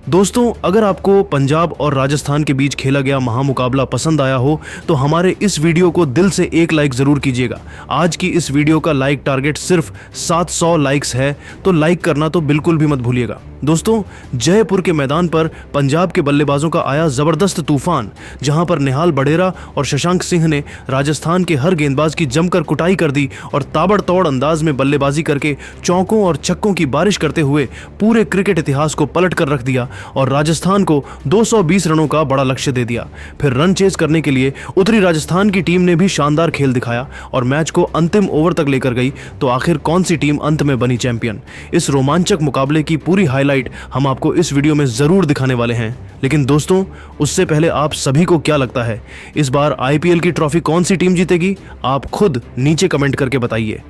दोस्तों, अगर आपको पंजाब और राजस्थान के बीच खेला गया महामुकाबला पसंद आया हो तो हमारे इस वीडियो को दिल से एक लाइक जरूर कीजिएगा। आज की इस वीडियो का लाइक टारगेट सिर्फ 700 लाइक्स है, तो लाइक करना तो बिल्कुल भी मत भूलिएगा। दोस्तों, जयपुर के मैदान पर पंजाब के बल्लेबाजों का आया जबरदस्त तूफान, जहां पर निहाल बढेरा और शशांक सिंह ने राजस्थान के हर गेंदबाज की जमकर कुटाई कर दी और ताबड़तोड़ अंदाज में बल्लेबाजी करके चौकों और छक्कों की बारिश करते हुए पूरे क्रिकेट इतिहास को पलट कर रख दिया और राजस्थान को 220 रनों का बड़ा लक्ष्य दे दिया। फिर रन चेज करने के लिए उतरी राजस्थान की टीम ने भी शानदार खेल दिखाया और मैच को अंतिम ओवर तक लेकर गई। तो आखिर कौन सी टीम अंत में बनी चैंपियन? इस रोमांचक मुकाबले की पूरी हाईलाइट हम आपको इस वीडियो में जरूर दिखाने वाले हैं। लेकिन दोस्तों, उससे पहले आप सभी को क्या लगता है, इस बार आईपीएल की ट्रॉफी कौन सी टीम जीतेगी? आप खुद नीचे कमेंट करके बताइए।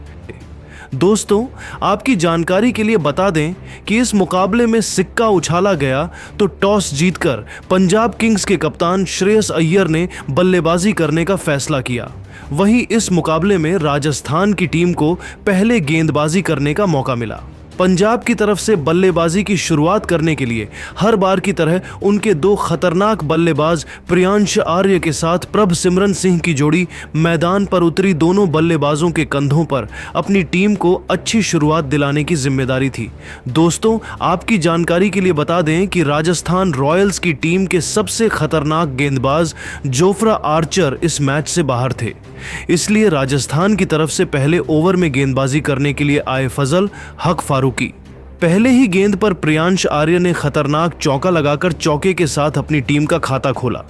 दोस्तों, आपकी जानकारी के लिए बता दें कि इस मुकाबले में सिक्का उछाला गया तो टॉस जीतकर पंजाब किंग्स के कप्तान श्रेयस अय्यर ने बल्लेबाजी करने का फैसला किया। वहीं इस मुकाबले में राजस्थान की टीम को पहले गेंदबाजी करने का मौका मिला। पंजाब की तरफ से बल्लेबाजी की शुरुआत करने के लिए हर बार की तरह उनके दो खतरनाक बल्लेबाज प्रियांश आर्य के साथ प्रभसिमरन सिंह की जोड़ी मैदान पर उतरी। दोनों बल्लेबाजों के कंधों पर अपनी टीम को अच्छी शुरुआत दिलाने की जिम्मेदारी थी। दोस्तों, आपकी जानकारी के लिए बता दें कि राजस्थान रॉयल्स की टीम के सबसे खतरनाक गेंदबाज जोफ्रा आर्चर इस मैच से बाहर थे। इसलिए राजस्थान की तरफ से पहले ओवर में गेंदबाजी करने के लिए आए फजल हक फारूकी। पहले ही गेंद पर प्रियांश आर्य ने खतरनाक चौका लगाकर चौके के साथ अपनी टीम का खाता खोला।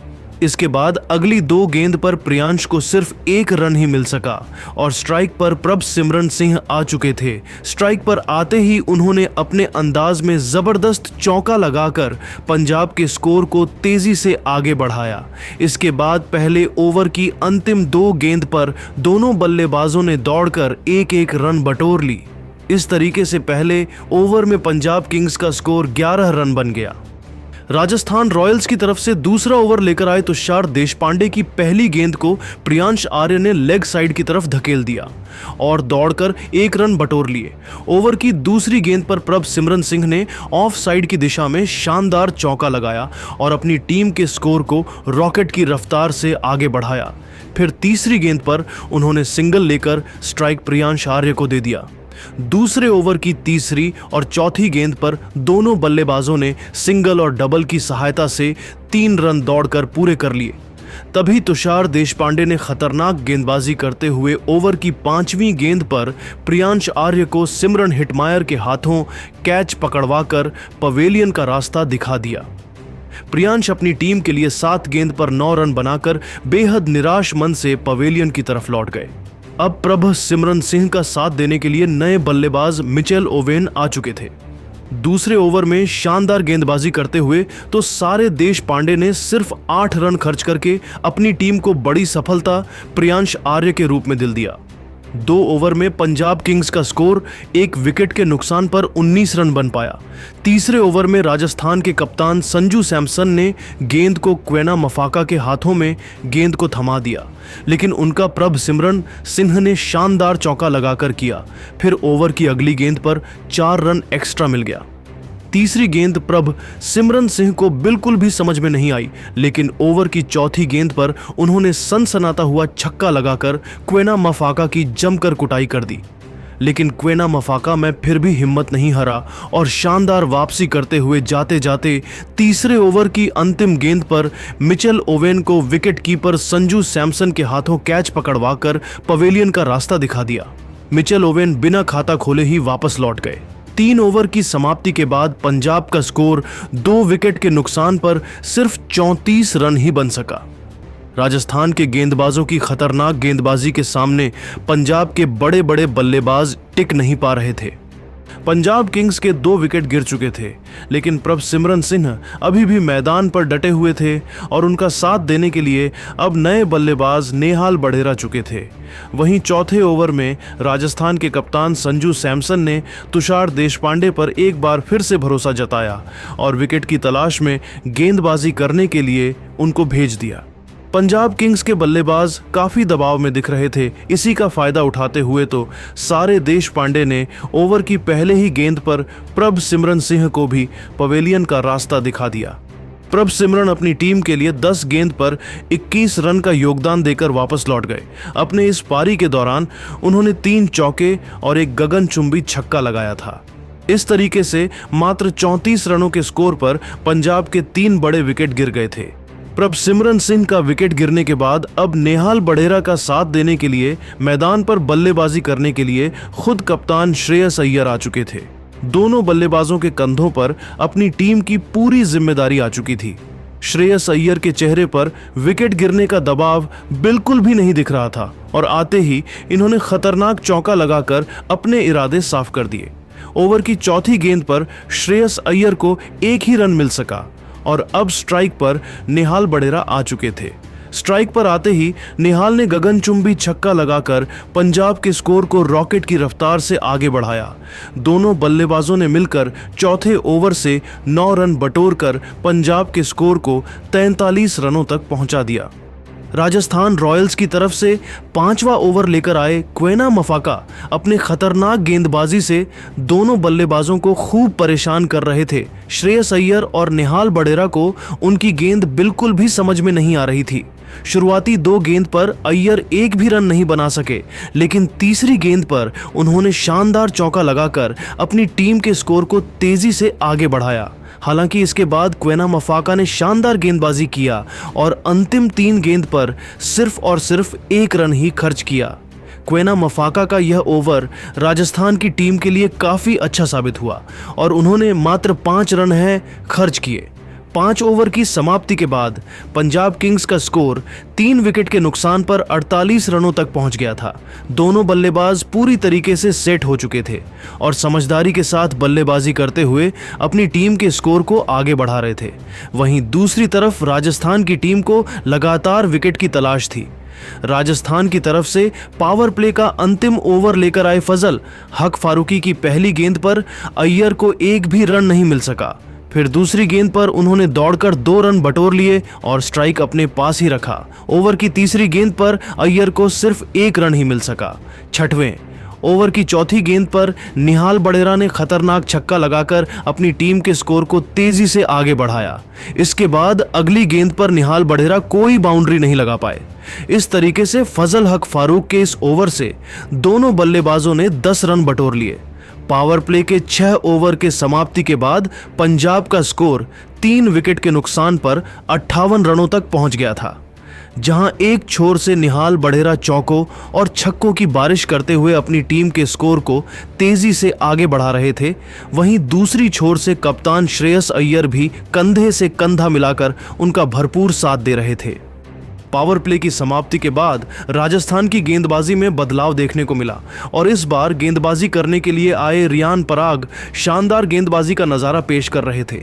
इसके बाद अगली दो गेंद पर प्रियांश को सिर्फ एक रन ही मिल सका और स्ट्राइक पर प्रभसिमरन सिंह आ चुके थे। स्ट्राइक पर आते ही उन्होंने अपने अंदाज में जबरदस्त चौका लगाकर पंजाब के स्कोर को तेजी से आगे बढ़ाया। इसके बाद पहले ओवर की अंतिम दो गेंद पर दोनों बल्लेबाजों ने दौड़कर एक एक रन बटोर ली। इस तरीके से पहले ओवर में पंजाब किंग्स का स्कोर 11 रन बन गया। राजस्थान रॉयल्स की तरफ से दूसरा ओवर लेकर आए तुषार देशपांडे की पहली गेंद को प्रियांश आर्य ने लेग साइड की तरफ धकेल दिया और दौड़कर एक रन बटोर लिए। ओवर की दूसरी गेंद पर प्रभसिमरन सिंह ने ऑफ साइड की दिशा में शानदार चौका लगाया और अपनी टीम के स्कोर को रॉकेट की रफ्तार से आगे बढ़ाया। फिर तीसरी गेंद पर उन्होंने सिंगल लेकर स्ट्राइक प्रियांश आर्य को दे दिया। दूसरे ओवर की तीसरी और चौथी गेंद पर दोनों बल्लेबाजों ने सिंगल और डबल की सहायता से 3 रन दौड़कर पूरे कर लिए। तभी तुषार देशपांडे ने खतरनाक गेंदबाजी करते हुए ओवर की 5वीं गेंद पर प्रियांश आर्य को सिमरन हिटमायर के हाथों कैच पकड़वाकर पवेलियन का रास्ता दिखा दिया। प्रियांश अपनी टीम के लिए 7 गेंद पर 9 रन बनाकर बेहद निराश मन से पवेलियन की तरफ लौट गए। अब प्रभसिमरन सिंह का साथ देने के लिए नए बल्लेबाज मिचेल ओवेन आ चुके थे। दूसरे ओवर में शानदार गेंदबाजी करते हुए तो सारे देशपांडे ने सिर्फ 8 रन खर्च करके अपनी टीम को बड़ी सफलता प्रियांश आर्य के रूप में दिल दिया। 2 ओवर में पंजाब किंग्स का स्कोर 1 विकेट के नुकसान पर 19 रन बन पाया। तीसरे ओवर में राजस्थान के कप्तान संजू सैमसन ने गेंद को क्वेना मफाका के हाथों में गेंद को थमा दिया, लेकिन उनका प्रभसिमरन सिंह ने शानदार चौका लगाकर किया। फिर ओवर की अगली गेंद पर 4 रन एक्स्ट्रा मिल गया। तीसरी गेंद प्रभसिमरन सिंह को बिल्कुल भी समझ में नहीं आई, लेकिन ओवर की चौथी गेंद पर उन्होंने सनसनाता हुआ छक्का लगाकर क्वेना मफाका की जमकर कुटाई कर दी। लेकिन क्वेना मफाका में फिर भी हिम्मत नहीं हारा और शानदार वापसी करते हुए जाते जाते तीसरे ओवर की अंतिम गेंद पर मिचेल ओवेन को विकेट कीपर संजू सैमसन के हाथों कैच पकड़वाकर पवेलियन का रास्ता दिखा दिया। मिचेल ओवेन बिना खाता खोले ही वापस लौट गए। 3 ओवर की समाप्ति के बाद पंजाब का स्कोर 2 विकेट के नुकसान पर सिर्फ 34 रन ही बन सका। राजस्थान के गेंदबाजों की खतरनाक गेंदबाजी के सामने पंजाब के बड़े बड़े बल्लेबाज टिक नहीं पा रहे थे। पंजाब किंग्स के 2 विकेट गिर चुके थे, लेकिन प्रभसिमरन सिंह अभी भी मैदान पर डटे हुए थे और उनका साथ देने के लिए अब नए बल्लेबाज निहाल बढेरा चुके थे। वहीं चौथे ओवर में राजस्थान के कप्तान संजू सैमसन ने तुषार देशपांडे पर एक बार फिर से भरोसा जताया और विकेट की तलाश में गेंदबाजी करने के लिए उनको भेज दिया। पंजाब किंग्स के बल्लेबाज काफी दबाव में दिख रहे थे। इसी का फायदा उठाते हुए तो सारे देश पांडे ने ओवर की पहले ही गेंद पर प्रभ सिमरन सिंह को भी पवेलियन का रास्ता दिखा दिया। प्रभ सिमरन अपनी टीम के लिए 10 गेंद पर 21 रन का योगदान देकर वापस लौट गए। अपने इस पारी के दौरान उन्होंने 3 चौके और एक गगनचुंबी छक्का लगाया था। इस तरीके से मात्र 34 रनों के स्कोर पर पंजाब के 3 बड़े विकेट गिर गए थे। प्रभ सिमरन सिंह का विकेट गिरने के बाद अब नेहाल बढेरा का साथ देने के लिए मैदान पर बल्लेबाजी करने के लिए खुद कप्तान श्रेयस अय्यर आ चुके थे। दोनों बल्लेबाजों के कंधों पर अपनी टीम की पूरी जिम्मेदारी आ चुकी थी। श्रेयस अय्यर के चेहरे पर विकेट गिरने का दबाव बिल्कुल भी नहीं दिख रहा था और आते ही इन्होंने खतरनाक चौका लगाकर अपने इरादे साफ कर दिए। ओवर की चौथी गेंद पर श्रेयस अय्यर को एक ही रन मिल सका और अब स्ट्राइक पर नेहाल बढेरा आ चुके थे। स्ट्राइक पर आते ही नेहाल ने गगनचुंबी छक्का लगाकर पंजाब के स्कोर को रॉकेट की रफ्तार से आगे बढ़ाया। दोनों बल्लेबाजों ने मिलकर चौथे ओवर से 9 रन बटोरकर पंजाब के स्कोर को 43 रनों तक पहुंचा दिया। राजस्थान रॉयल्स की तरफ से 5वां ओवर लेकर आए क्वेना मफाका अपने खतरनाक गेंदबाजी से दोनों बल्लेबाजों को खूब परेशान कर रहे थे। श्रेयस अय्यर और नेहाल बढेरा को उनकी गेंद बिल्कुल भी समझ में नहीं आ रही थी। शुरुआती 2 गेंद पर अय्यर एक भी रन नहीं बना सके, लेकिन तीसरी गेंद पर उन्होंने शानदार चौका लगाकर अपनी टीम के स्कोर को तेजी से आगे बढ़ाया। हालांकि इसके बाद क्वेना मफाका ने शानदार गेंदबाजी किया और अंतिम 3 गेंद पर सिर्फ और सिर्फ 1 रन ही खर्च किया। क्वेना मफाका का यह ओवर राजस्थान की टीम के लिए काफी अच्छा साबित हुआ और उन्होंने मात्र 5 रन खर्च किए। 5 ओवर की समाप्ति के बाद पंजाब किंग्स का स्कोर 3 विकेट के नुकसान पर 48 रनों तक पहुंच गया था। दोनों बल्लेबाज पूरी तरीके से सेट हो चुके थे और समझदारी के साथ बल्लेबाजी करते हुए अपनी टीम के स्कोर को आगे बढ़ा रहे थे। वहीं दूसरी तरफ राजस्थान की टीम को लगातार विकेट की तलाश थी। राजस्थान की तरफ से पावर प्ले का अंतिम ओवर लेकर आए फजल हक फारूकी की पहली गेंद पर अय्यर को एक भी रन नहीं मिल सका। फिर दूसरी गेंद पर उन्होंने दौड़कर 2 रन बटोर लिए और स्ट्राइक अपने पास ही रखा। ओवर की तीसरी गेंद पर अय्यर को सिर्फ 1 रन ही मिल सका। छठवें ओवर की चौथी गेंद पर नेहाल बढेरा ने खतरनाक छक्का लगाकर अपनी टीम के स्कोर को तेजी से आगे बढ़ाया। इसके बाद अगली गेंद पर नेहाल बढेरा कोई बाउंड्री नहीं लगा पाए। इस तरीके से फजल हक फारूक के इस ओवर से दोनों बल्लेबाजों ने 10 रन बटोर लिए। पावर प्ले के 6 ओवर के समाप्ति के बाद पंजाब का स्कोर 3 विकेट के नुकसान पर 58 रनों तक पहुंच गया था। जहां एक छोर से नेहाल बढेरा चौकों और छक्कों की बारिश करते हुए अपनी टीम के स्कोर को तेजी से आगे बढ़ा रहे थे, वहीं दूसरी छोर से कप्तान श्रेयस अय्यर भी कंधे से कंधा मिलाकर उनका भरपूर साथ दे रहे थे। पावर प्ले की समाप्ति के बाद राजस्थान की गेंदबाजी में बदलाव देखने को मिला और इस बार गेंदबाजी करने के लिए आए रियान पराग शानदार गेंदबाजी का नजारा पेश कर रहे थे।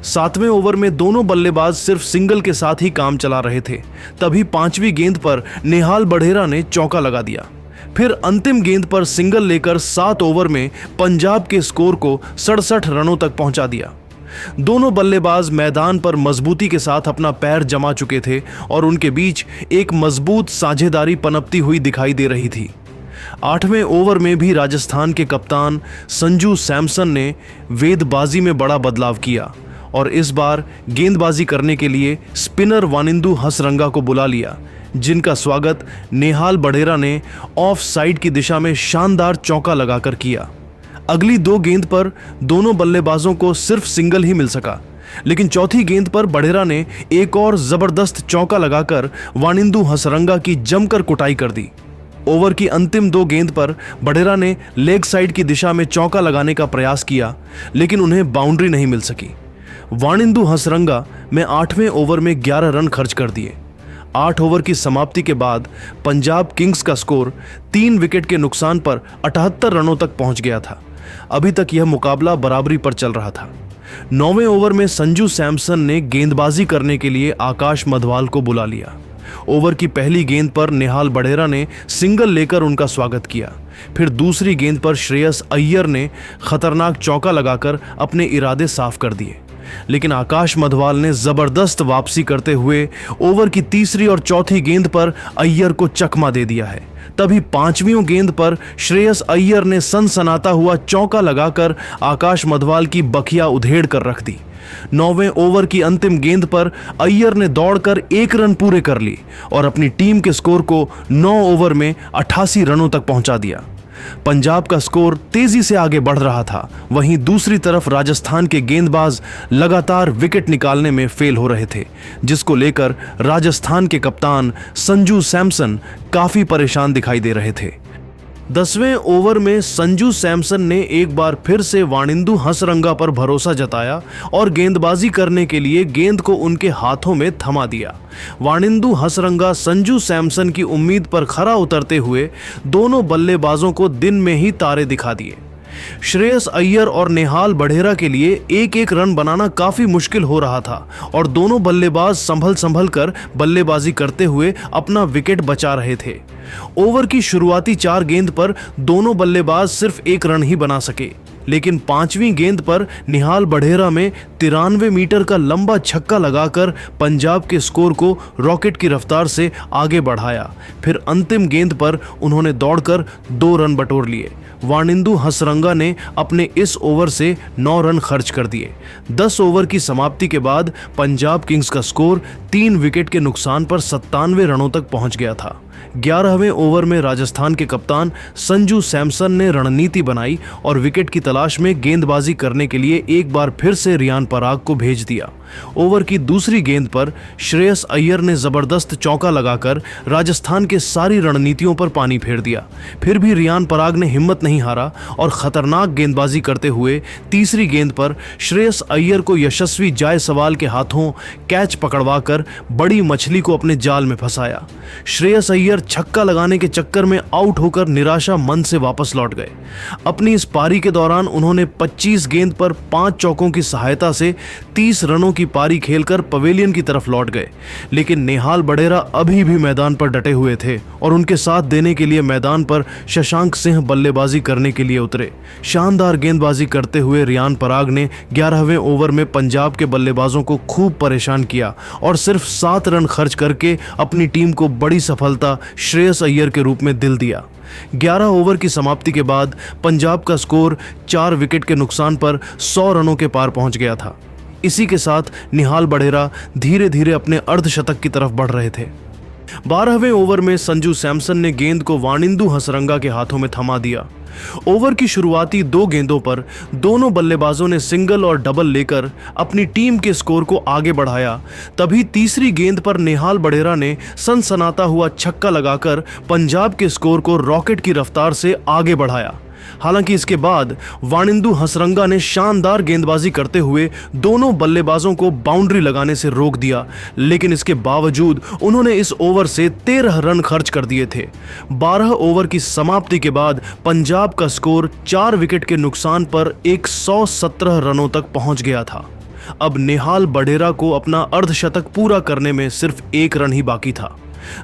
7वें ओवर में दोनों बल्लेबाज सिर्फ सिंगल के साथ ही काम चला रहे थे। तभी 5वीं गेंद पर नेहाल बढेरा ने चौका लगा दिया। फिर अंतिम गेंद पर सिंगल लेकर 7 ओवर में पंजाब के स्कोर को 67 रनों तक पहुंचा दिया। दोनों बल्लेबाज मैदान पर मजबूती के साथ अपना पैर जमा चुके थे और उनके बीच एक मजबूत साझेदारी पनपती हुई दिखाई दे रही थी। 8वें ओवर में भी राजस्थान के कप्तान संजू सैमसन ने वेदबाजी में बड़ा बदलाव किया और इस बार गेंदबाजी करने के लिए स्पिनर वानिंदु हसरंगा को बुला लिया, जिनका स्वागत नेहाल बढेरा ने ऑफ साइड की दिशा में शानदार चौका लगाकर किया। अगली 2 गेंद पर दोनों बल्लेबाजों को सिर्फ सिंगल ही मिल सका, लेकिन चौथी गेंद पर बढेरा ने एक और जबरदस्त चौका लगाकर वानिंदु हसरंगा की जमकर कुटाई कर दी। ओवर की अंतिम 2 गेंद पर बढेरा ने लेग साइड की दिशा में चौका लगाने का प्रयास किया, लेकिन उन्हें बाउंड्री नहीं मिल सकी। वानिंदु हसरंगा में 8वें ओवर में 11 रन खर्च कर दिए। 8 ओवर की समाप्ति के बाद पंजाब किंग्स का स्कोर 3 विकेट के नुकसान पर 78 रनों तक पहुंच गया था। अभी तक यह मुकाबला बराबरी पर चल रहा था। 9वें ओवर में संजू सैमसन ने गेंदबाजी करने के लिए आकाश मधवाल को बुला लिया। ओवर की पहली गेंद पर नेहाल बढेरा ने सिंगल लेकर उनका स्वागत किया। फिर दूसरी गेंद पर श्रेयस अय्यर ने खतरनाक चौका लगाकर अपने इरादे साफ कर दिए। लेकिन आकाश मधवाल ने जबरदस्त वापसी करते हुए ओवर की तीसरी और चौथी गेंद पर अय्यर को चकमा दे दिया है। तभी पांचवीं गेंद पर श्रेयस अय्यर ने सनसनाता हुआ चौका लगाकर आकाश मधवाल की बखिया उधेड़ कर रख दी। 9वें ओवर की अंतिम गेंद पर अय्यर ने दौड़कर 1 रन पूरे कर ली और अपनी टीम के स्कोर को 9 ओवर में 88 रनों तक पहुंचा दिया। पंजाब का स्कोर तेजी से आगे बढ़ रहा था, वहीं दूसरी तरफ राजस्थान के गेंदबाज लगातार विकेट निकालने में फेल हो रहे थे, जिसको लेकर राजस्थान के कप्तान संजू सैमसन काफी परेशान दिखाई दे रहे थे। 10वें ओवर में संजू सैमसन ने एक बार फिर से वाणिंदु हसरंगा पर भरोसा जताया और गेंदबाजी करने के लिए गेंद को उनके हाथों में थमा दिया। वाणिंदु हसरंगा संजू सैमसन की उम्मीद पर खरा उतरते हुए दोनों बल्लेबाजों को दिन में ही तारे दिखा दिए। श्रेयस अय्यर और नेहाल बढेरा के लिए एक एक रन बनाना काफी मुश्किल हो रहा था और दोनों बल्लेबाज संभल कर बल्लेबाजी करते हुए अपना विकेट बचा रहे थे। ओवर की शुरुआती 4 गेंद पर दोनों बल्लेबाज सिर्फ 1 रन ही बना सके, लेकिन 5वीं गेंद पर निहाल बढेरा में 93 मीटर का लंबा छक्का लगाकर पंजाब के स्कोर को रॉकेट की रफ्तार से आगे बढ़ाया। फिर अंतिम गेंद पर उन्होंने दौड़कर 2 रन बटोर लिए। वाणिंदु हसरंगा ने अपने इस ओवर से 9 रन खर्च कर दिए। 10 ओवर की समाप्ति के बाद पंजाब किंग्स का स्कोर 3 विकेट के नुकसान पर 97 रनों तक पहुंच गया था। 11वें ओवर में राजस्थान के कप्तान संजू सैमसन ने रणनीति बनाई और विकेट की तलाश में गेंदबाजी करने के लिए एक बार फिर से रियान पराग को भेज दिया। ओवर की दूसरी गेंद पर श्रेयस अय्यर ने जबरदस्त चौका लगाकर राजस्थान के सारी रणनीतियों पर पानी फेर दिया। फिर भी रियान पराग ने हिम्मत नहीं हारा और खतरनाक गेंदबाजी करते हुए तीसरी गेंद पर श्रेयस अय्यर को यशस्वी जायसवाल के हाथों कैच पकड़वाकर बड़ी मछली को अपने जाल में फंसाया। श्रेयस अय्यर छक्का लगाने के चक्कर में आउट होकर निराशा मन से वापस लौट गए। अपनी इस पारी के दौरान उन्होंने 25 गेंद पर 5 चौकों की सहायता से 30 रनों की पारी खेलकर पवेलियन की तरफ लौट गए, लेकिन नेहाल बढेरा अभी भी मैदान पर डटे हुए थे और उनके साथ देने के लिए मैदान पर शशांक सिंह बल्लेबाजी करने के लिए उतरे। शानदार गेंदबाजी करते हुए रियान पराग ने 11वें ओवर में पंजाब के बल्लेबाजों को खूब परेशान किया और सिर्फ 7 रन खर्च करके अपनी टीम को बड़ी सफलता श्रेयस अय्यर के रूप में दिल दिया। 11 ओवर की समाप्ति के बाद पंजाब का स्कोर 4 विकेट के नुकसान पर 100 रनों के पार पहुंच गया था। इसी के साथ निहाल बढेरा धीरे धीरे अपने अर्धशतक की तरफ बढ़ रहे थे। 12वें ओवर में संजू सैमसन ने गेंद को वाणिंदु हसरंगा के हाथों में थमा दिया। ओवर की शुरुआती 2 गेंदों पर दोनों बल्लेबाजों ने सिंगल और डबल लेकर अपनी टीम के स्कोर को आगे बढ़ाया। तभी तीसरी गेंद पर नेहाल बढेरा ने सनसनाता हुआ छक्का लगाकर पंजाब के स्कोर को रॉकेट की रफ्तार से आगे बढ़ाया। हालांकि इसके बाद वाणिंदु हसरंगा ने शानदार गेंदबाजी करते हुए दोनों बल्लेबाजों को बाउंड्री लगाने से रोक दिया, लेकिन इसके बावजूद उन्होंने इस ओवर से 13 रन खर्च कर दिए थे। 12 ओवर की समाप्ति के बाद पंजाब का स्कोर 4 विकेट के नुकसान पर 117 रनों तक पहुंच गया था। अब नेहाल बढेरा को अपना अर्धशतक पूरा करने में सिर्फ 1 रन ही बाकी था।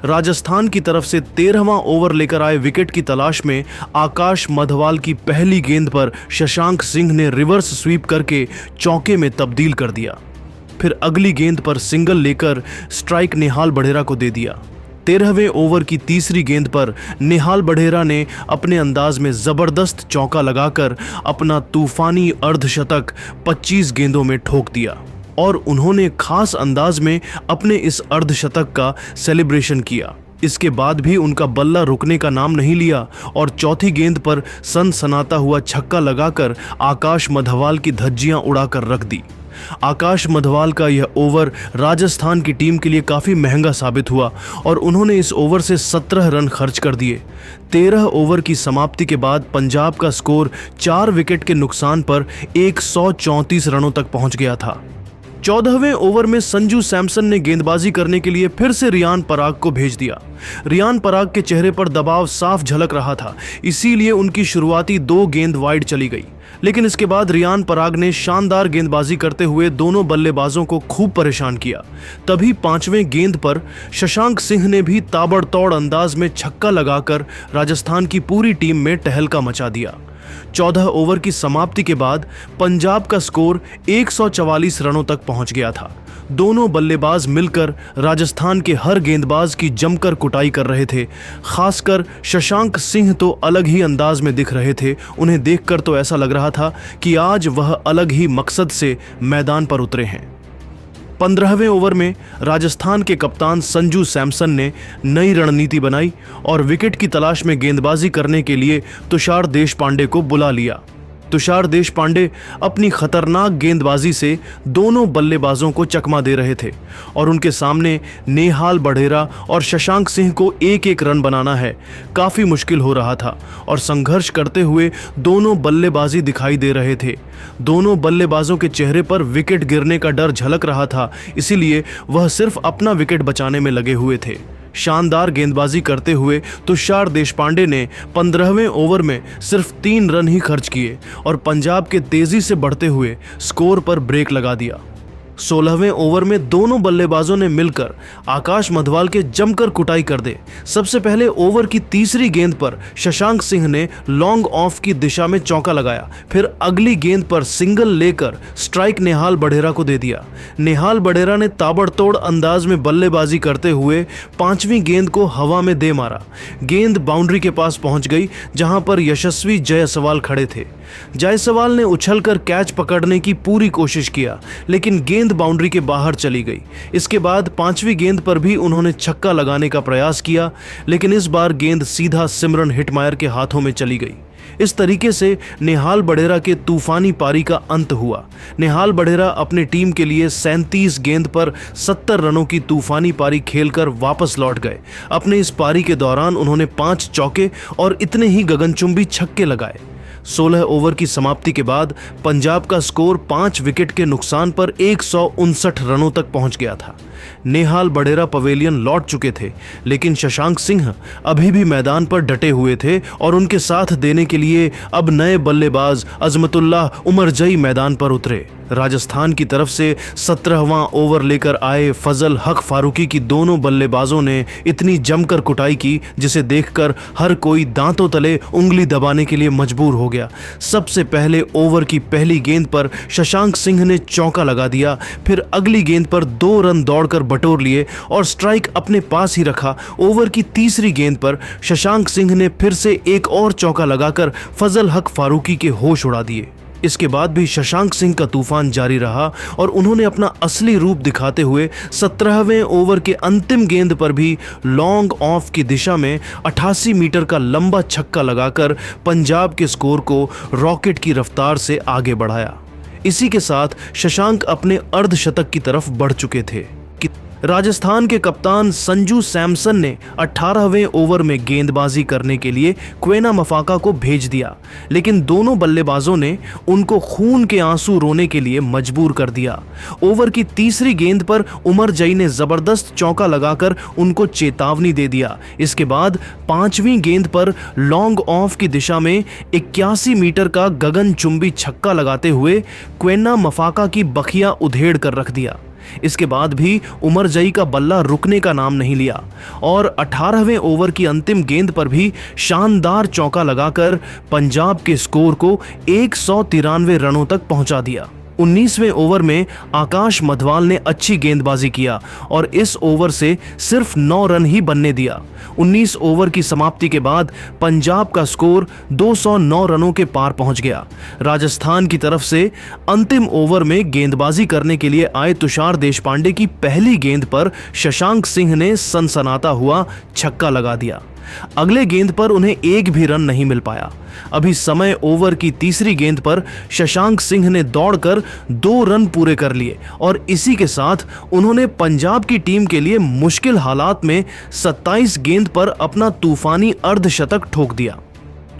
राजस्थान की तरफ से 13वां ओवर लेकर आए विकेट की तलाश में आकाश मधवाल की पहली गेंद पर शशांक सिंह ने रिवर्स स्वीप करके चौके में तब्दील कर दिया। फिर अगली गेंद पर सिंगल लेकर स्ट्राइक नेहाल बढेरा को दे दिया। 13वें ओवर की तीसरी गेंद पर नेहाल बढेरा ने अपने अंदाज में जबरदस्त चौका लगाकर अपना तूफानी अर्धशतक 25 गेंदों में ठोक दिया और उन्होंने खास अंदाज में अपने इस अर्धशतक का सेलिब्रेशन किया। इसके बाद भी उनका बल्ला रुकने का नाम नहीं लिया और चौथी गेंद पर सनसनाता हुआ छक्का लगाकर आकाश मधवाल की धज्जियां उड़ाकर रख दी। आकाश मधवाल का यह ओवर राजस्थान की टीम के लिए काफ़ी महंगा साबित हुआ और उन्होंने इस ओवर से 17 रन खर्च कर दिए। 13 ओवर की समाप्ति के बाद पंजाब का स्कोर 4 विकेट के नुकसान पर 134 रनों तक पहुंच गया था। 14वें ओवर में संजू सैमसन ने गेंदबाजी करने के लिए फिर से रियान पराग को भेज दिया। रियान पराग के चेहरे पर दबाव साफ झलक रहा था, इसीलिए उनकी शुरुआती 2 गेंद वाइड चली गई, लेकिन इसके बाद रियान पराग ने शानदार गेंदबाजी करते हुए दोनों बल्लेबाजों को खूब परेशान किया। तभी 5वें गेंद पर शशांक सिंह ने भी ताबड़तोड़ अंदाज में छक्का लगाकर राजस्थान की पूरी टीम में टहलका मचा दिया। 14 ओवर की समाप्ति के बाद पंजाब का स्कोर 144 रनों तक पहुंच गया था। दोनों बल्लेबाज मिलकर राजस्थान के हर गेंदबाज की जमकर कुटाई कर रहे थे। खासकर शशांक सिंह तो अलग ही अंदाज में दिख रहे थे। उन्हें देखकर तो ऐसा लग रहा था कि आज वह अलग ही मकसद से मैदान पर उतरे हैं। 15वें ओवर में राजस्थान के कप्तान संजू सैमसन ने नई रणनीति बनाई और विकेट की तलाश में गेंदबाजी करने के लिए तुषार देशपांडे को बुला लिया। तुषार देशपांडे अपनी खतरनाक गेंदबाजी से दोनों बल्लेबाजों को चकमा दे रहे थे और उनके सामने नेहाल बढेरा और शशांक सिंह को एक एक रन बनाना है काफ़ी मुश्किल हो रहा था और संघर्ष करते हुए दोनों बल्लेबाजी दिखाई दे रहे थे। दोनों बल्लेबाजों के चेहरे पर विकेट गिरने का डर झलक रहा था, इसीलिए वह सिर्फ अपना विकेट बचाने में लगे हुए थे। शानदार गेंदबाजी करते हुए तुषार देशपांडे ने 15वें ओवर में सिर्फ 3 रन ही खर्च किए और पंजाब के तेजी से बढ़ते हुए स्कोर पर ब्रेक लगा दिया। 16वें ओवर में दोनों बल्लेबाजों ने मिलकर आकाश मधवाल के जमकर कुटाई कर दे। सबसे पहले ओवर की तीसरी गेंद पर शशांक सिंह ने लॉन्ग ऑफ की दिशा में चौका लगाया, फिर अगली गेंद पर सिंगल लेकर स्ट्राइक नेहाल बढेरा को दे दिया। नेहाल बढेरा ने ताबड़तोड़ अंदाज में बल्लेबाजी करते हुए 5वीं गेंद को हवा में दे मारा। गेंद बाउंड्री के पास पहुंच गई, जहां पर यशस्वी जायसवाल खड़े थे। जायसवाल ने उछलकर कैच पकड़ने की पूरी कोशिश किया, लेकिन गेंद बाउंड्री के बाहर चली गई। इसके बाद 5वीं गेंद पर भी उन्होंने छक्का लगाने का प्रयास किया, लेकिन इस बार गेंद सीधा सिमरन हिटमायर के हाथों में चली गई। इस तरीके से नेहाल बढेरा के तूफानी पारी का अंत हुआ। नेहाल बढेरा अपने टीम के लिए 37 गेंद पर 70 रनों की तूफानी पारी खेलकर वापस लौट गए। अपने इस पारी के दौरान उन्होंने 5 चौके और इतने ही गगनचुंबी छक्के लगाए। 16 ओवर की समाप्ति के बाद पंजाब का स्कोर 5 विकेट के नुकसान पर 159 रनों तक पहुंच गया था। नेहाल बढेरा पवेलियन लौट चुके थे, लेकिन शशांक सिंह अभी भी मैदान पर डटे हुए थे और उनके साथ देने के लिए अब नए बल्लेबाज अजमतुल्लाह उमरजई मैदान पर उतरे। राजस्थान की तरफ से 17वां ओवर लेकर आए फजल हक फारूकी की दोनों बल्लेबाजों ने इतनी जमकर कुटाई की, जिसे देखकर हर कोई दांतों तले उंगली दबाने के लिए मजबूर हो गया। सबसे पहले ओवर की पहली गेंद पर शशांक सिंह ने चौका लगा दिया, फिर अगली गेंद पर 2 रन दौड़कर बटोर लिए और स्ट्राइक अपने पास ही रखा। ओवर की तीसरी गेंद पर शशांक सिंह ने फिर से एक और चौका लगाकर फजल हक फारूकी के होश उड़ा दिए। इसके बाद भी शशांक सिंह का तूफान जारी रहा और उन्होंने अपना असली रूप दिखाते हुए 17वें ओवर के अंतिम गेंद पर भी लॉन्ग ऑफ की दिशा में 88 मीटर का लंबा छक्का लगाकर पंजाब के स्कोर को रॉकेट की रफ्तार से आगे बढ़ाया। इसी के साथ शशांक अपने अर्धशतक की तरफ बढ़ चुके थे। राजस्थान के कप्तान संजू सैमसन ने 18वें ओवर में गेंदबाजी करने के लिए क्वेना मफाका को भेज दिया, लेकिन दोनों बल्लेबाजों ने उनको खून के आंसू रोने के लिए मजबूर कर दिया। ओवर की तीसरी गेंद पर उमरजई ने जबरदस्त चौका लगाकर उनको चेतावनी दे दिया। इसके बाद 5वीं गेंद पर लॉन्ग ऑफ की दिशा में 81 मीटर का गगनचुंबी छक्का लगाते हुए क्वेना मफाका की बखिया उधेड़ कर रख दिया। इसके बाद भी उमरजई का बल्ला रुकने का नाम नहीं लिया और 18वें ओवर की अंतिम गेंद पर भी शानदार चौका लगाकर पंजाब के स्कोर को 193 रनों तक पहुंचा दिया। 19वें ओवर में आकाश मधवाल ने अच्छी गेंदबाजी किया और इस ओवर से सिर्फ 9 रन ही बनने दिया। 19 ओवर की समाप्ति के बाद पंजाब का स्कोर 209 रनों के पार पहुंच गया। राजस्थान की तरफ से अंतिम ओवर में गेंदबाजी करने के लिए आए तुषार देशपांडे की पहली गेंद पर शशांक सिंह ने सनसनाता हुआ छक्का लगा दिया। अगले गेंद पर उन्हें एक भी रन नहीं मिल पाया। अभी समय ओवर की तीसरी गेंद पर शशांक सिंह ने दौड़कर 2 रन पूरे कर लिए और इसी के साथ उन्होंने पंजाब की टीम के लिए मुश्किल हालात में 27 गेंद पर अपना तूफानी अर्धशतक ठोक दिया।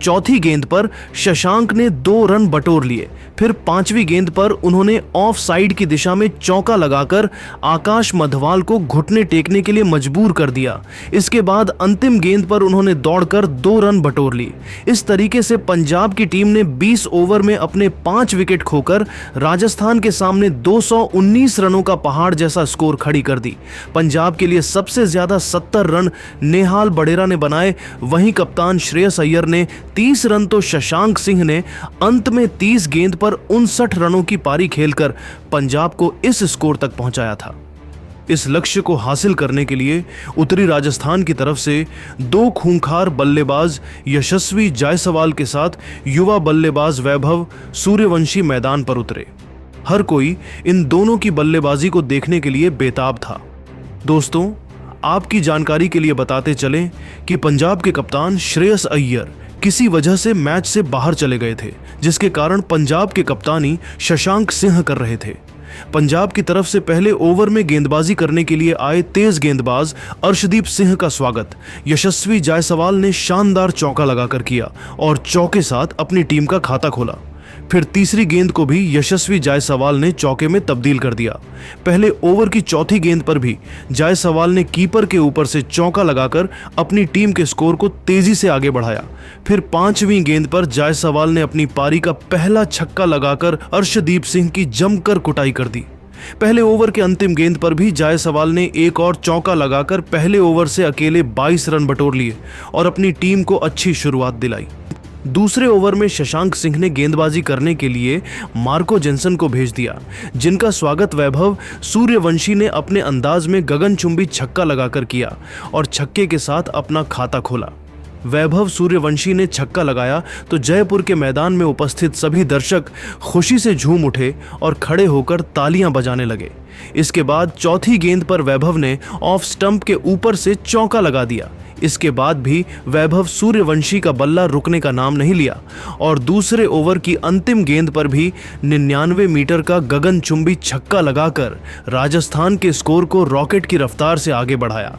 चौथी गेंद पर शशांक ने 2 रन बटोर लिए, फिर 5वीं गेंद पर उन्होंने ऑफ साइड की दिशा में चौका लगाकर आकाश मधवाल को घुटने टेकने के लिए मजबूर कर दिया। इसके बाद अंतिम गेंद पर उन्होंने दौड़कर 2 रन बटोर ली। इस तरीके से पंजाब की टीम ने 20 ओवर में अपने 5 विकेट खोकर राजस्थान के सामने 219 रनों का पहाड़ जैसा स्कोर खड़ी कर दी। पंजाब के लिए सबसे ज्यादा 70 रन नेहाल बढेरा ने बनाए, वहीं कप्तान श्रेयस अय्यर ने 30 रन तो शशांक सिंह ने अंत में 30 गेंद पर 59 रनों की पारी खेलकर पंजाब को इस स्कोर तक पहुंचाया था। इस लक्ष्य को हासिल करने के लिए उत्तरी राजस्थान की तरफ से 2 खूंखार बल्लेबाज यशस्वी जायसवाल के साथ युवा बल्लेबाज वैभव सूर्यवंशी मैदान पर उतरे। हर कोई इन दोनों की बल्लेबाजी को देखने के लिए बेताब था। दोस्तों, आपकी जानकारी के लिए बताते चलें कि पंजाब के कप्तान श्रेयस अय्यर किसी वजह से मैच से बाहर चले गए थे, जिसके कारण पंजाब के कप्तानी शशांक सिंह कर रहे थे। पंजाब की तरफ से पहले ओवर में गेंदबाजी करने के लिए आए तेज गेंदबाज अर्शदीप सिंह का स्वागत यशस्वी जायसवाल ने शानदार चौका लगाकर किया और चौके साथ अपनी टीम का खाता खोला। फिर तीसरी गेंद को भी यशस्वी जायसवाल ने चौके में तब्दील कर दिया। पहले ओवर की चौथी गेंद पर भी जायसवाल ने कीपर के ऊपर से चौका लगाकर अपनी टीम के स्कोर को तेजी से आगे बढ़ाया। फिर 5वीं गेंद पर जायसवाल ने अपनी पारी का पहला छक्का लगाकर अर्शदीप सिंह की जमकर कुटाई कर दी। पहले ओवर के अंतिम गेंद पर भी जायसवाल ने एक और चौका लगाकर पहले ओवर से अकेले 22 रन बटोर लिए और अपनी टीम को अच्छी शुरुआत दिलाई। दूसरे ओवर में शशांक सिंह ने गेंदबाजी करने के लिए मार्को जेन्सन को भेज दिया, जिनका स्वागत वैभव सूर्यवंशी ने अपने अंदाज में गगनचुंबी छक्का लगाकर किया और छक्के के साथ अपना खाता खोला। वैभव सूर्यवंशी ने छक्का लगाया तो जयपुर के मैदान में उपस्थित सभी दर्शक खुशी से झूम उठे और खड़े होकर तालियां बजाने लगे। इसके बाद चौथी गेंद पर वैभव ने ऑफ स्टंप के ऊपर से चौका लगा दिया। इसके बाद भी वैभव सूर्यवंशी का बल्ला रुकने का नाम नहीं लिया और दूसरे ओवर की अंतिम गेंद पर भी 99 मीटर का गगनचुंबी छक्का लगाकर राजस्थान के स्कोर को रॉकेट की रफ्तार से आगे बढ़ाया।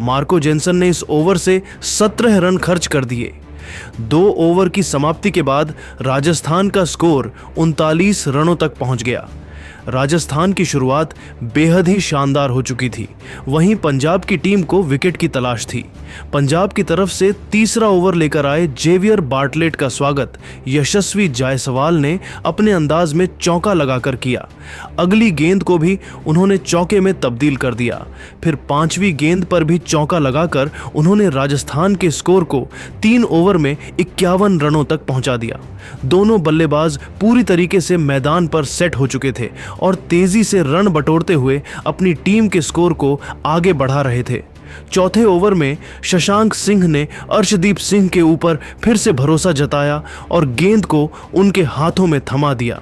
मार्को जेन्सन ने इस ओवर से 17 रन खर्च कर दिए। 2 ओवर की समाप्ति के बाद राजस्थान का स्कोर 39 रनों तक पहुंच गया। राजस्थान की शुरुआत बेहद ही शानदार हो चुकी थी। वहीं पंजाब की टीम को विकेट की तलाश थी। पंजाब की तरफ से तीसरा ओवर लेकर आए जेवियर बार्टलेट का स्वागत यशस्वी जायसवाल ने अपने अंदाज में चौका लगाकर किया। अगली गेंद को भी उन्होंने चौके में तब्दील कर दिया। फिर 5वीं गेंद पर भी चौका लगाकर उन्होंने राजस्थान के स्कोर को 3 ओवर में 51 रनों तक पहुंचा दिया। दोनों बल्लेबाज पूरी तरीके से मैदान पर सेट हो चुके थे और तेजी से रन बटोरते हुए अपनी टीम के स्कोर को आगे बढ़ा रहे थे। चौथे ओवर में शशांक सिंह ने अर्शदीप सिंह के ऊपर फिर से भरोसा जताया और गेंद को उनके हाथों में थमा दिया।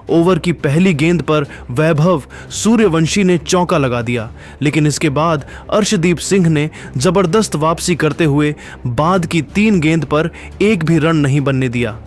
ओवर की पहली गेंद पर वैभव सूर्यवंशी ने चौका लगा दिया, लेकिन इसके बाद अर्शदीप सिंह ने जबरदस्त वापसी करते हुए बाद की 3 गेंद पर एक भी रन नहीं बनने दिया।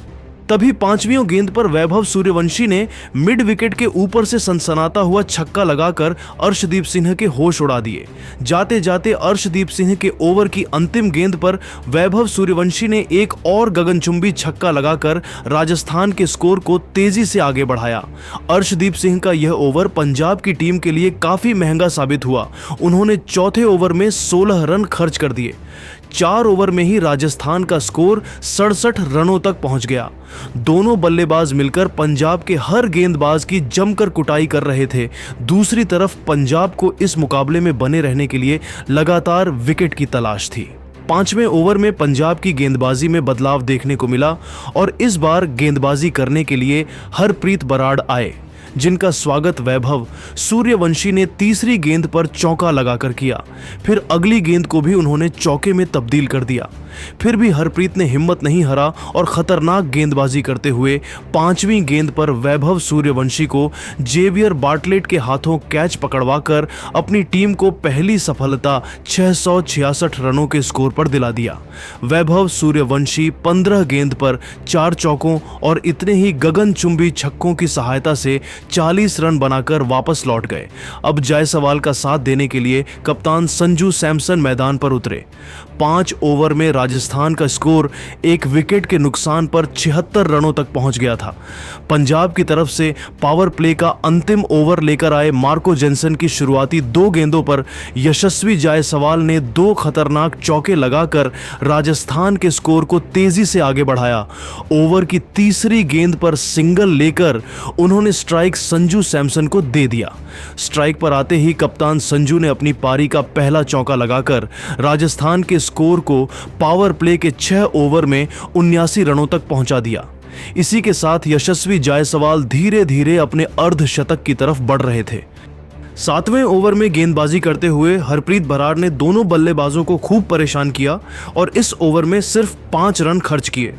तभी 5वीं गेंद पर वैभव सूर्यवंशी ने मिड विकेट के ऊपर से सनसनाता हुआ छक्का लगाकर अर्शदीप सिंह के होश उड़ा दिए। जाते जाते अर्शदीप सिंह के ओवर की अंतिम गेंद पर वैभव सूर्यवंशी ने एक और गगनचुंबी छक्का लगाकर राजस्थान के स्कोर को तेजी से आगे बढ़ाया। अर्शदीप सिंह का यह ओवर पंजाब की टीम के लिए काफी महंगा साबित हुआ। उन्होंने चौथे ओवर में 16 रन खर्च कर दिए। 4 ओवर में ही राजस्थान का स्कोर 67 रनों तक पहुंच गया। दोनों बल्लेबाज मिलकर पंजाब के हर गेंदबाज की जमकर कुटाई कर रहे थे। दूसरी तरफ पंजाब को इस मुकाबले में बने रहने के लिए लगातार विकेट की तलाश थी। 5वें ओवर में पंजाब की गेंदबाजी में बदलाव देखने को मिला और इस बार गेंदबाजी करने के लिए हरप्रीत बराड़ आए, जिनका स्वागत वैभव सूर्यवंशी ने तीसरी गेंद पर चौका लगाकर किया। फिर अगली गेंद को भी उन्होंने चौके में तब्दील कर दिया। फिर भी हरप्रीत ने हिम्मत नहीं हारा और खतरनाक गेंदबाजी करते हुए 5वीं गेंद पर वैभव सूर्यवंशी को जेवियर बार्टलेट के हाथों कैच पकड़वाकर अपनी टीम को पहली सफलता 666 रनों के स्कोर पर दिला दिया। वैभव सूर्यवंशी 15 गेंद पर 4 चौकों और इतने ही गगनचुंबी छक्कों की सहायता से 40 रन बनाकर वापस लौट गए। अब जायसवाल का साथ देने के लिए कप्तान संजू सैमसन मैदान पर उतरे। 5 ओवर में राजस्थान का स्कोर एक विकेट के नुकसान पर 76 रनों तक पहुंच गया था। पंजाब की तरफ से पावर प्ले का अंतिम ओवर लेकर आए मार्को जेन्सन की शुरुआती 2 गेंदों पर यशस्वी जायसवाल ने 2 खतरनाक चौके लगाकर राजस्थान के स्कोर को तेजी से आगे बढ़ाया। ओवर की तीसरी गेंद पर सिंगल लेकर उन्होंने स्ट्राइक संजू सैमसन को दे दिया। स्ट्राइक पर आते ही कप्तान संजू ने अपनी पारी का पहला चौका लगाकर राजस्थान के स्कोर को पावर प्ले के 6 ओवर में 79 रनों तक पहुंचा दिया। इसी के साथ यशस्वी जायसवाल धीरे धीरे अपने अर्धशतक की तरफ बढ़ रहे थे। 7वें ओवर में गेंदबाजी करते हुए हरप्रीत बरार ने दोनों बल्लेबाजों को खूब परेशान किया और इस ओवर में सिर्फ 5 रन खर्च किए।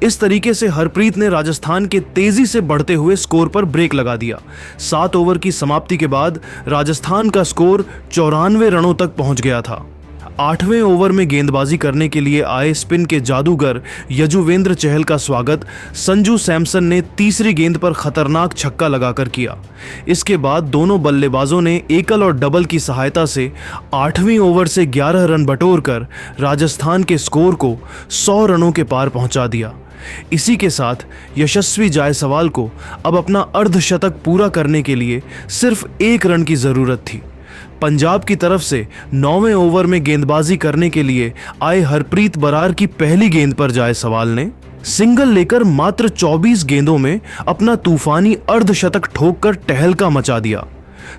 इस तरीके से हरप्रीत ने राजस्थान के तेजी से बढ़ते हुए स्कोर पर ब्रेक लगा दिया। 7 ओवर की समाप्ति के बाद राजस्थान का स्कोर 94 रनों तक पहुंच गया था। 8वें ओवर में गेंदबाजी करने के लिए आए स्पिन के जादूगर यजुवेंद्र चहल का स्वागत संजू सैमसन ने तीसरी गेंद पर खतरनाक छक्का लगाकर किया। इसके बाद दोनों बल्लेबाजों ने एकल और डबल की सहायता से 8वीं ओवर से 11 रन बटोरकर राजस्थान के स्कोर को 100 रनों के पार पहुंचा दिया। इसी के साथ यशस्वी जायसवाल को अब अपना अर्धशतक पूरा करने के लिए सिर्फ 1 रन की जरूरत थी। पंजाब की तरफ से 9वें ओवर में गेंदबाजी करने के लिए आए हरप्रीत बरार की पहली गेंद पर जायसवाल ने सिंगल लेकर मात्र 24 गेंदों में अपना तूफानी अर्धशतक ठोककर टहलका मचा दिया।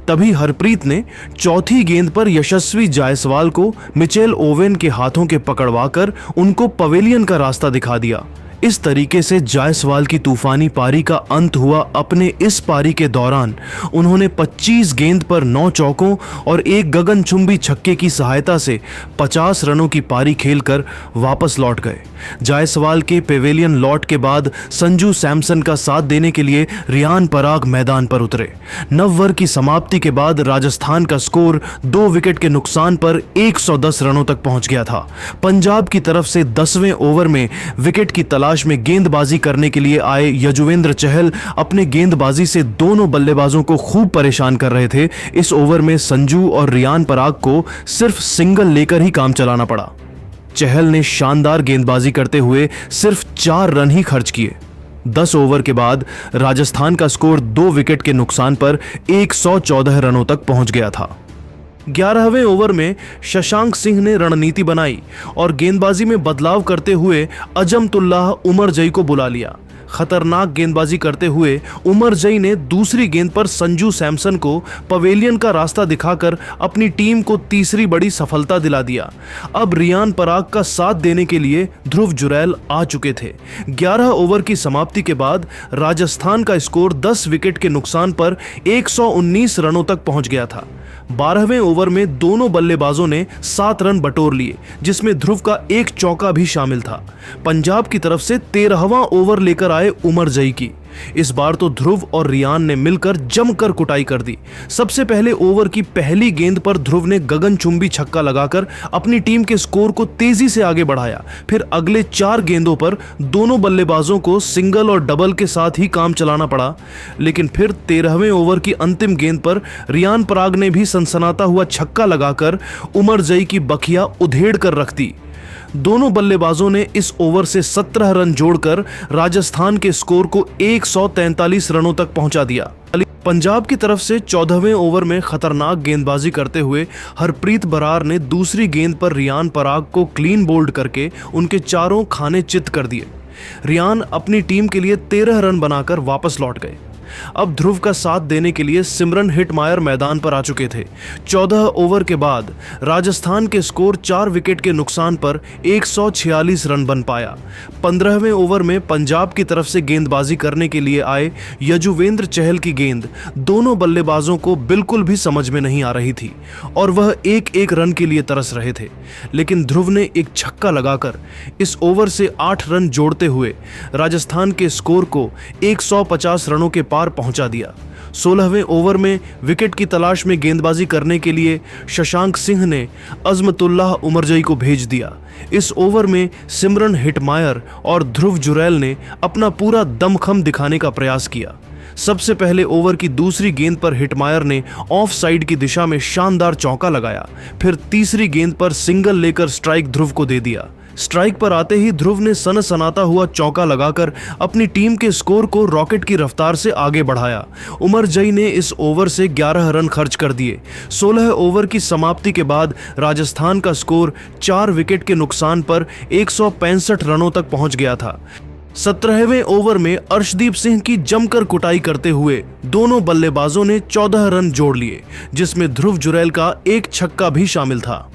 तभी हरप्रीत ने चौथी गेंद पर यशस्वी जायसवाल को मिचेल ओवेन के हाथों के पकड़वाकर उनको पवेलियन का रास्ता दिखा दिया। इस तरीके से जायसवाल की तूफानी पारी का अंत हुआ। अपने इस पारी के दौरान उन्होंने 25 गेंद पर 9 चौकों और एक गगनचुंबी छक्के की सहायता से 50 रनों की पारी खेलकर वापस लौट गए। जायसवाल के पेवेलियन लौट के बाद संजू सैमसन का साथ देने के लिए रियान पराग मैदान पर उतरे। 9 ओवर की समाप्ति के बाद राजस्थान का स्कोर 2 विकेट के नुकसान पर 110 रनों तक पहुंच गया था। पंजाब की तरफ से 10वें ओवर में विकेट की तलाश में गेंदबाजी करने के लिए आए यजुवेंद्र चहल अपने गेंदबाजी से दोनों बल्लेबाजों को खूब परेशान कर रहे थे। इस ओवर में संजू और रियान पराग को सिर्फ सिंगल लेकर ही काम चलाना पड़ा। चहल ने शानदार गेंदबाजी करते हुए सिर्फ 4 रन ही खर्च किए। 10 ओवर के बाद राजस्थान का स्कोर 2 विकेट के नुकसान पर 114 रनों तक पहुंच गया था। 11वें ओवर में शशांक सिंह ने रणनीति बनाई और गेंदबाजी में बदलाव करते हुए अजमतुल्लाह उमरजई को बुला लिया। खतरनाक गेंदबाजी करते हुए उमरजई ने दूसरी गेंद पर संजू सैमसन को पवेलियन का रास्ता दिखाकर अपनी टीम को तीसरी बड़ी सफलता दिला दिया। अब रियान पराग का साथ देने के लिए ध्रुव जुरैल आ चुके थे। 11 ओवर की समाप्ति के बाद राजस्थान का स्कोर 10 विकेट के नुकसान पर 119 रनों तक पहुंच गया था। 12वें ओवर में दोनों बल्लेबाजों ने 7 रन बटोर लिए, जिसमें ध्रुव का एक चौका भी शामिल था। पंजाब की तरफ से 13वां ओवर लेकर आए उमरजई की। इस बार तो ध्रुव और रियान ने मिलकर जमकर कुटाई कर दी। सबसे पहले ओवर की पहली गेंद पर ध्रुव ने गगनचुंबी छक्का लगाकर अपनी टीम के स्कोर को तेजी से आगे बढ़ाया। फिर अगले 4 गेंदों पर दोनों बल्लेबाजों को सिंगल और डबल के साथ ही काम चलाना पड़ा। लेकिन फिर 13वें ओवर की अंतिम गेंद पर रियान पराग ने भी सनसनाता हुआ छक्का लगाकर उमरजई की बखिया उधेड़ कर रख दी। दोनों बल्लेबाजों ने इस ओवर से 17 रन जोड़कर राजस्थान के स्कोर को 143 रनों तक पहुंचा दिया। पंजाब की तरफ से 14वें ओवर में खतरनाक गेंदबाजी करते हुए हरप्रीत बरार ने दूसरी गेंद पर रियान पराग को क्लीन बोल्ड करके उनके चारों खाने चित कर दिए। रियान अपनी टीम के लिए 13 रन बनाकर वापस लौट गए। अब ध्रुव का साथ देने के लिए सिमरन हिटमायर मैदान पर आ चुके थे। 14 ओवर के बाद राजस्थान के स्कोर 4 विकेट के नुकसान पर 146 रन बन पाया। 15वें ओवर में पंजाब की तरफ से गेंदबाजी करने के लिए आए यजुवेंद्र चहल की गेंद दोनों बल्लेबाजों को बिल्कुल भी समझ में नहीं आ रही थी और वह एक रन के लिए तरस रहे थे। लेकिन ध्रुव ने एक छक्का लगाकर इस ओवर से 8 रन जोड़ते हुए राजस्थान के स्कोर को 150 रनों के पार पहुंचा दिया। 16वें ओवर में विकेट की तलाश में गेंदबाजी करने के लिए शशांक सिंह ने अजमतुल्लाह उमरजई को भेज दिया। इस ओवर में सिमरन हिटमायर और ध्रुव जुरैल ने अपना पूरा दमखम दिखाने का प्रयास किया। सबसे पहले ओवर की दूसरी गेंद पर हिटमायर ने ऑफ साइड की दिशा में शानदार चौका लगाया। फिर तीसरी गेंद पर सिंगल लेकर स्ट्राइक ध्रुव को दे दिया। स्ट्राइक पर आते ही ध्रुव ने सनसनाता हुआ चौका लगाकर अपनी टीम के स्कोर को रॉकेट की रफ्तार से आगे बढ़ाया। उमरजई ने इस ओवर से 11 रन खर्च कर दिए। 16 ओवर की समाप्ति के बाद राजस्थान का स्कोर 4 विकेट के नुकसान पर 165 रनों तक पहुंच गया था। 17वें ओवर में अर्शदीप सिंह की जमकर कुटाई करते हुए दोनों बल्लेबाजों ने 14 रन जोड़ लिए, जिसमें ध्रुव जुरैल का एक छक्का भी शामिल था।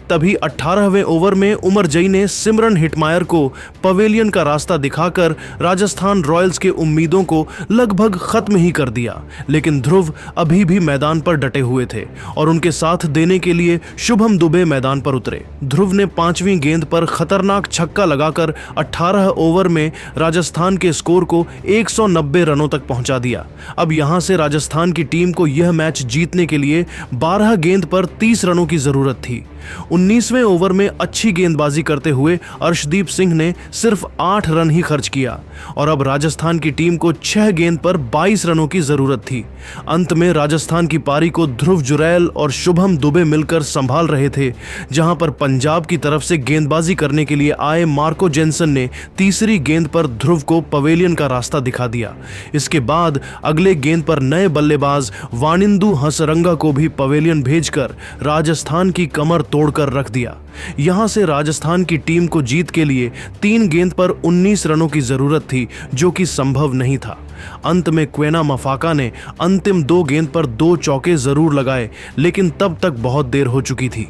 तभी 18वें ओवर में उमरजई ने सिमरन हिटमायर को पवेलियन का रास्ता दिखाकर राजस्थान रॉयल्स के उम्मीदों को लगभग खत्म ही कर दिया। लेकिन ध्रुव अभी भी मैदान पर डटे हुए थे और उनके साथ देने के लिए शुभम दुबे मैदान पर उतरे। ध्रुव ने 5वीं गेंद पर खतरनाक छक्का लगाकर 18 ओवर में राजस्थान के स्कोर को 190 रनों तक पहुंचा दिया। अब यहां से राजस्थान की टीम को यह मैच जीतने के लिए 12 गेंद पर 30 रनों की जरूरत थी। 19वें ओवर में अच्छी गेंदबाजी करते हुए अर्शदीप सिंह ने सिर्फ 8 रन ही खर्च किया और अब राजस्थान की टीम को 6 गेंद पर 22 रनों की जरूरत थी। अंत में राजस्थान की पारी को ध्रुव जुरैल और शुभम दुबे मिलकर संभाल रहे थे, जहां पर पंजाब की तरफ से गेंदबाजी करने के लिए आए मार्को जेनसन ने तीसरी गेंद पर ध्रुव को पवेलियन का रास्ता दिखा दिया। इसके बाद अगले गेंद पर नए बल्लेबाज वानिंदु हसरंगा को भी पवेलियन भेजकर राजस्थान की कमर तोड़कर रख दिया। यहां से राजस्थान की टीम को जीत के लिए 3 गेंद पर 19 रनों की जरूरत थी, जो कि संभव नहीं था। अंत में क्वेना मफाका ने अंतिम 2 गेंद पर 2 चौके जरूर लगाए, लेकिन तब तक बहुत देर हो चुकी थी।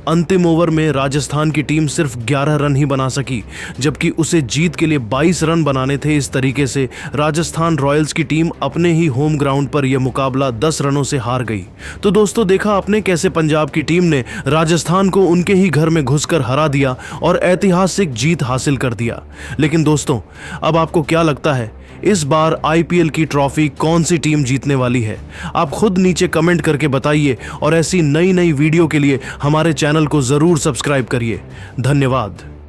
अंतिम ओवर में राजस्थान की टीम सिर्फ 11 रन ही बना सकी, जबकि उसे जीत के लिए 22 रन बनाने थे। इस तरीके से राजस्थान रॉयल्स की टीम अपने ही होम ग्राउंड पर यह मुकाबला 10 रनों से हार गई। तो दोस्तों, देखा आपने कैसे पंजाब की टीम ने राजस्थान को उनके ही घर में घुसकर हरा दिया और ऐतिहासिक जीत हासिल कर दिया। लेकिन दोस्तों, अब आपको क्या लगता है, इस बार आईपीएल की ट्रॉफी कौन सी टीम जीतने वाली है? आप खुद नीचे कमेंट करके बताइए और ऐसी नई नई वीडियो के लिए हमारे चैनल को जरूर सब्सक्राइब करिए। धन्यवाद।